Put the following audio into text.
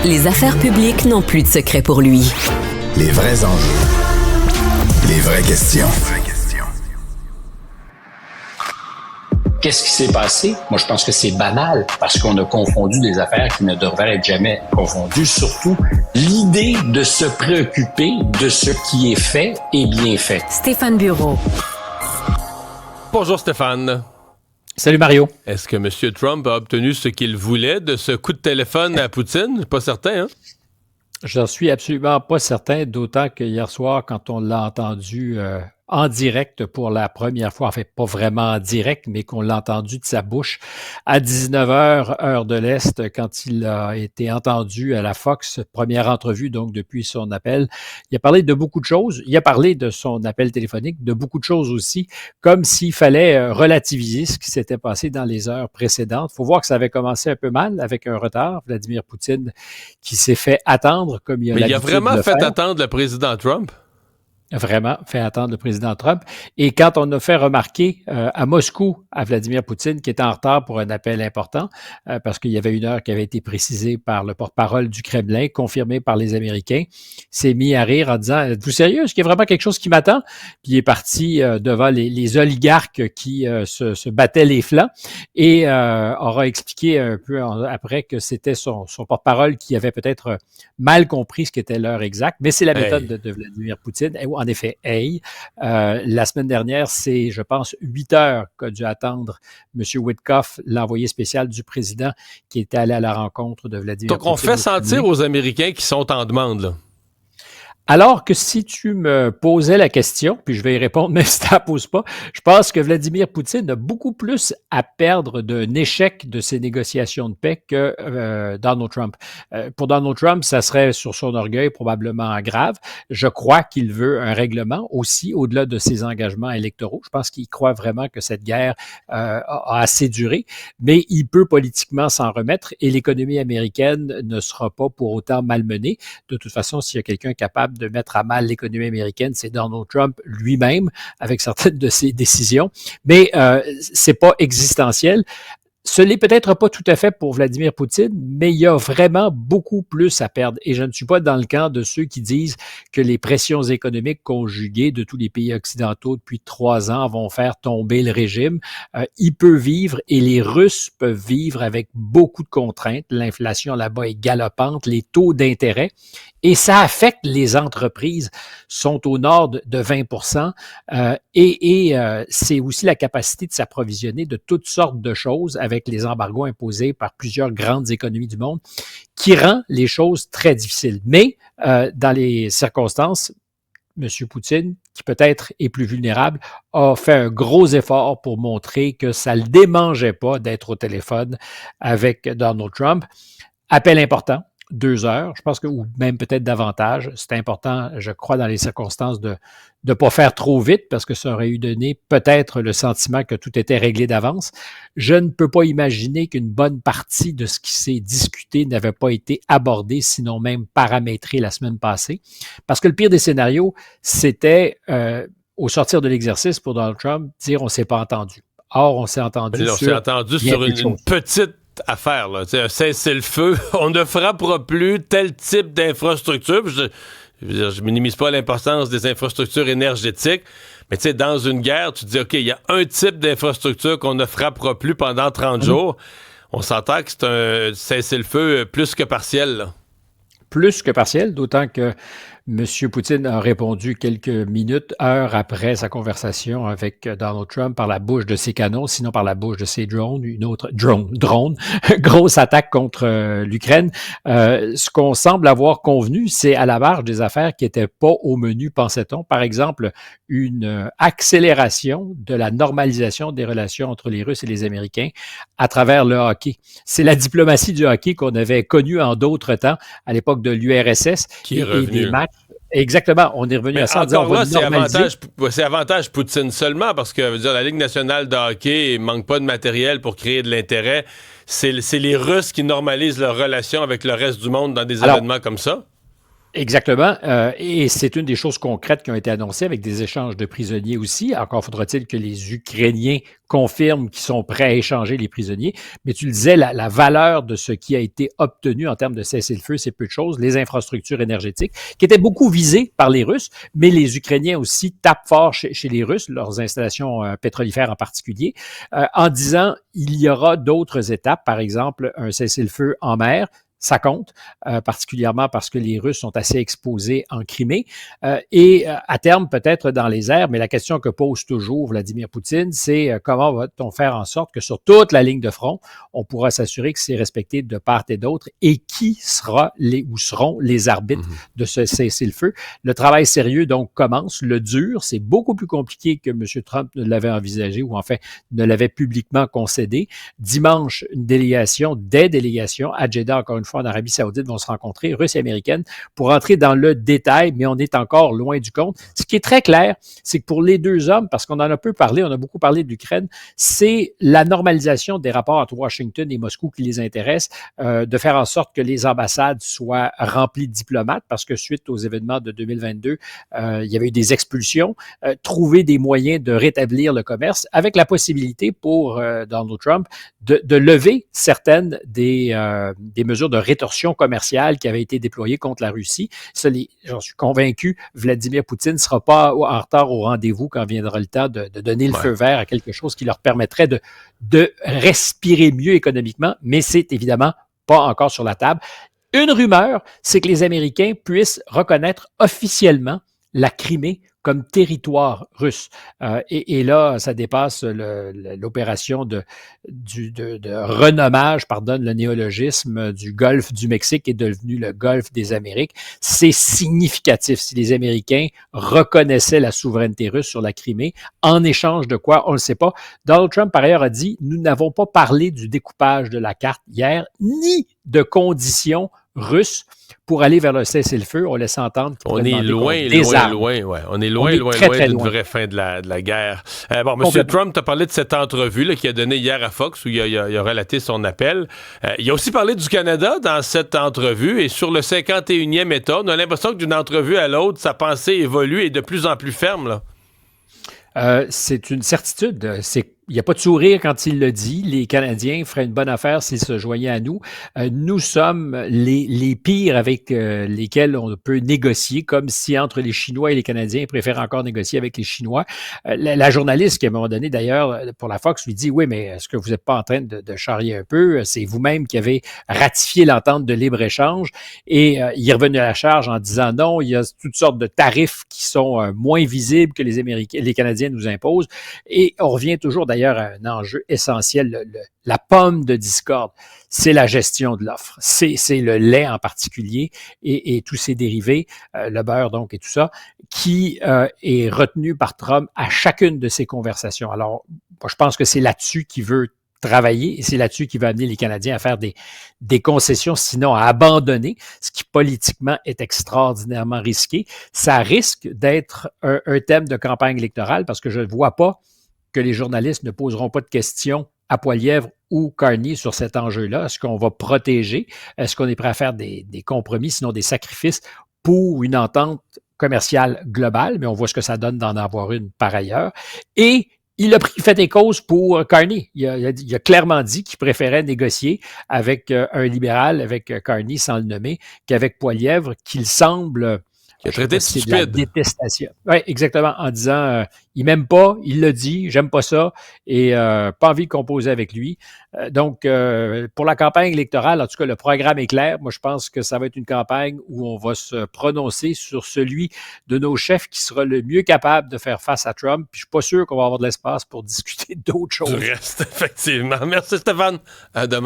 Les affaires publiques n'ont plus de secret pour lui. Les vrais enjeux. Les vraies questions. Qu'est-ce qui s'est passé? Moi, je pense que c'est banal parce qu'on a confondu des affaires qui ne devraient être jamais confondues. Surtout, l'idée de se préoccuper de ce qui est fait et bien fait. Stéphane Bureau. Bonjour Stéphane. Salut Mario. Est-ce que M. Trump a obtenu ce qu'il voulait de ce coup de téléphone à Poutine? Pas certain, hein? J'en suis absolument pas certain, d'autant que hier soir, quand on l'a entendu en direct pour la première fois, en fait pas vraiment en direct, mais qu'on l'a entendu de sa bouche à 19h, heure de l'Est, quand il a été entendu à la Fox, première entrevue donc depuis son appel. Il a parlé de beaucoup de choses, il a parlé de son appel téléphonique, de beaucoup de choses aussi, comme s'il fallait relativiser ce qui s'était passé dans les heures précédentes. Il faut voir que ça avait commencé un peu mal, avec un retard. Vladimir Poutine qui s'est fait attendre comme il a l'habitude de le faire. Mais il a vraiment fait attendre le président Trump? Vraiment fait attendre le président Trump. Et quand on a fait remarquer à Moscou à Vladimir Poutine qui était en retard pour un appel important, parce qu'il y avait une heure qui avait été précisée par le porte-parole du Kremlin, confirmée par les Américains, s'est mis à rire en disant « Êtes-vous sérieux? Est-ce qu'il y a vraiment quelque chose qui m'attend? » Puis il est parti devant les oligarques qui se battaient les flancs et aura expliqué un peu après que c'était son porte-parole qui avait peut-être mal compris ce qu'était l'heure exacte. Mais c'est la méthode de Vladimir Poutine. En effet, la semaine dernière, c'est, je pense, 8 heures qu'a dû attendre M. Witkoff, l'envoyé spécial du président, qui était allé à la rencontre de Vladimir Poutine. Donc, on fait sentir aux Américains qui sont en demande, là. Alors que si tu me posais la question, puis je vais y répondre même si tu ne la poses pas, je pense que Vladimir Poutine a beaucoup plus à perdre d'un échec de ces négociations de paix que Donald Trump. Pour Donald Trump, ça serait sur son orgueil probablement grave. Je crois qu'il veut un règlement aussi au-delà de ses engagements électoraux. Je pense qu'il croit vraiment que cette guerre a assez duré, mais il peut politiquement s'en remettre et l'économie américaine ne sera pas pour autant malmenée. De toute façon, s'il y a quelqu'un capable de mettre à mal l'économie américaine, c'est Donald Trump lui-même, avec certaines de ses décisions. Mais c'est pas existentiel. Ce n'est peut-être pas tout à fait pour Vladimir Poutine, mais il y a vraiment beaucoup plus à perdre. Et je ne suis pas dans le camp de ceux qui disent que les pressions économiques conjuguées de tous les pays occidentaux depuis 3 ans vont faire tomber le régime. Il peut vivre et les Russes peuvent vivre avec beaucoup de contraintes. L'inflation là-bas est galopante, les taux d'intérêt. Et ça affecte les entreprises, sont au nord de 20%, et c'est aussi la capacité de s'approvisionner de toutes sortes de choses avec les embargos imposés par plusieurs grandes économies du monde, qui rend les choses très difficiles. Mais dans les circonstances, M. Poutine, qui peut-être est plus vulnérable, a fait un gros effort pour montrer que ça ne le démangeait pas d'être au téléphone avec Donald Trump. Appel important. 2 heures, je pense que, ou même peut-être davantage. C'est important, je crois, dans les circonstances de ne pas faire trop vite parce que ça aurait eu donné peut-être le sentiment que tout était réglé d'avance. Je ne peux pas imaginer qu'une bonne partie de ce qui s'est discuté n'avait pas été abordé, sinon même paramétré la semaine passée. Parce que le pire des scénarios, c'était, au sortir de l'exercice pour Donald Trump, dire on ne s'est pas entendu. Or, on s'est entendu sur une petite affaire, là. Un cessez-le-feu. On ne frappera plus tel type d'infrastructure. Je minimise pas l'importance des infrastructures énergétiques, mais tu sais, dans une guerre, tu te dis, OK, il y a un type d'infrastructure qu'on ne frappera plus pendant 30 jours. On s'entend que c'est un cessez-le-feu plus que partiel, là. Plus que partiel, d'autant que M. Poutine a répondu quelques minutes, heures après sa conversation avec Donald Trump par la bouche de ses canons, sinon par la bouche de ses drones, une autre drone, grosse attaque contre l'Ukraine. Ce qu'on semble avoir convenu, c'est à la marge des affaires qui n'étaient pas au menu, pensait-on. Par exemple, une accélération de la normalisation des relations entre les Russes et les Américains à travers le hockey. C'est la diplomatie du hockey qu'on avait connue en d'autres temps, à l'époque de l'URSS, qui est revenu. Et des matchs. Exactement, on est revenu mais à ça en disant, là, c'est avantage Poutine seulement parce que dire, la Ligue nationale de hockey ne manque pas de matériel pour créer de l'intérêt. C'est les Russes qui normalisent leurs relations avec le reste du monde dans des événements comme ça? Exactement. Et c'est une des choses concrètes qui ont été annoncées avec des échanges de prisonniers aussi. Encore faudra-t-il que les Ukrainiens confirment qu'ils sont prêts à échanger les prisonniers. Mais tu le disais, la valeur de ce qui a été obtenu en termes de cessez-le-feu, c'est peu de choses. Les infrastructures énergétiques, qui étaient beaucoup visées par les Russes, mais les Ukrainiens aussi tapent fort chez les Russes, leurs installations pétrolifères en particulier, en disant il y aura d'autres étapes, par exemple un cessez-le-feu en mer. Ça compte, particulièrement parce que les Russes sont assez exposés en Crimée et à terme peut-être dans les airs, mais la question que pose toujours Vladimir Poutine, c'est comment va-t-on faire en sorte que sur toute la ligne de front, on pourra s'assurer que c'est respecté de part et d'autre et qui seront les arbitres de ce cessez-le-feu. Le travail sérieux donc commence, le dur, c'est beaucoup plus compliqué que M. Trump ne l'avait envisagé ou en fait ne l'avait publiquement concédé. Dimanche, des délégations à Jeddah, encore une fois, en Arabie Saoudite vont se rencontrer, Russes et Américaines, pour entrer dans le détail, mais on est encore loin du compte. Ce qui est très clair, c'est que pour les deux hommes, parce qu'on en a peu parlé, on a beaucoup parlé de l'Ukraine, c'est la normalisation des rapports entre Washington et Moscou qui les intéresse, de faire en sorte que les ambassades soient remplies de diplomates, parce que suite aux événements de 2022, il y avait eu des expulsions, trouver des moyens de rétablir le commerce, avec la possibilité pour Donald Trump de lever certaines des mesures de rétorsion commerciale qui avaient été déployées contre la Russie. J'en suis convaincu, Vladimir Poutine ne sera pas en retard au rendez-vous quand viendra le temps de donner le feu vert à quelque chose qui leur permettrait de respirer mieux économiquement, mais c'est évidemment pas encore sur la table. Une rumeur, c'est que les Américains puissent reconnaître officiellement la Crimée comme territoire russe. Et là, ça dépasse l'opération de renommage, pardonne le néologisme, du golfe du Mexique est devenu le golfe des Amériques. C'est significatif si les Américains reconnaissaient la souveraineté russe sur la Crimée, en échange de quoi, on ne le sait pas. Donald Trump, par ailleurs, a dit « Nous n'avons pas parlé du découpage de la carte hier, ni de conditions russes pour aller vers le cessez-le-feu. » On laisse entendre on est loin, ouais. On est loin d'une vraie fin de la guerre. M. Trump t'a parlé de cette entrevue là, qu'il a donnée hier à Fox où il a relaté son appel. Il a aussi parlé du Canada dans cette entrevue et sur le 51e État, on a l'impression que d'une entrevue à l'autre, sa pensée évolue et est de plus en plus ferme, là. C'est une certitude. Il n'y a pas de sourire quand il le dit. Les Canadiens feraient une bonne affaire s'ils se joignaient à nous. Nous sommes les pires avec lesquels on peut négocier, comme si entre les Chinois et les Canadiens, ils préfèrent encore négocier avec les Chinois. La journaliste qui, à un moment donné, d'ailleurs, pour la Fox, lui dit « Oui, mais est-ce que vous n'êtes pas en train de charrier un peu? C'est vous-même qui avez ratifié l'entente de libre-échange. » Et il est revenu à la charge en disant « Non, il y a toutes sortes de tarifs qui sont moins visibles que les Canadiens nous imposent. » Et on revient toujours d'ailleurs à un enjeu essentiel, la pomme de discorde, c'est la gestion de l'offre. C'est le lait en particulier et tous ses dérivés, le beurre donc et tout ça, qui est retenu par Trump à chacune de ses conversations. Alors, moi, je pense que c'est là-dessus qu'il veut travailler et c'est là-dessus qu'il va amener les Canadiens à faire des concessions, sinon à abandonner, ce qui politiquement est extraordinairement risqué. Ça risque d'être un thème de campagne électorale parce que je ne vois pas que les journalistes ne poseront pas de questions à Poilievre ou Carney sur cet enjeu-là. Est-ce qu'on va protéger? Est-ce qu'on est prêt à faire des compromis, sinon des sacrifices pour une entente commerciale globale? Mais on voit ce que ça donne d'en avoir une par ailleurs. Et il a fait des causes pour Carney. Il a clairement dit qu'il préférait négocier avec un libéral, avec Carney sans le nommer, qu'avec Poilievre, qu'il semble... Il a traité de stupide. La détestation. Oui, exactement, en disant il m'aime pas, il l'a dit, j'aime pas ça, et pas envie de composer avec lui. Donc, pour la campagne électorale, en tout cas, le programme est clair. Moi, je pense que ça va être une campagne où on va se prononcer sur celui de nos chefs qui sera le mieux capable de faire face à Trump. Puis je suis pas sûr qu'on va avoir de l'espace pour discuter d'autres choses. Du reste, effectivement. Merci Stéphane. À demain.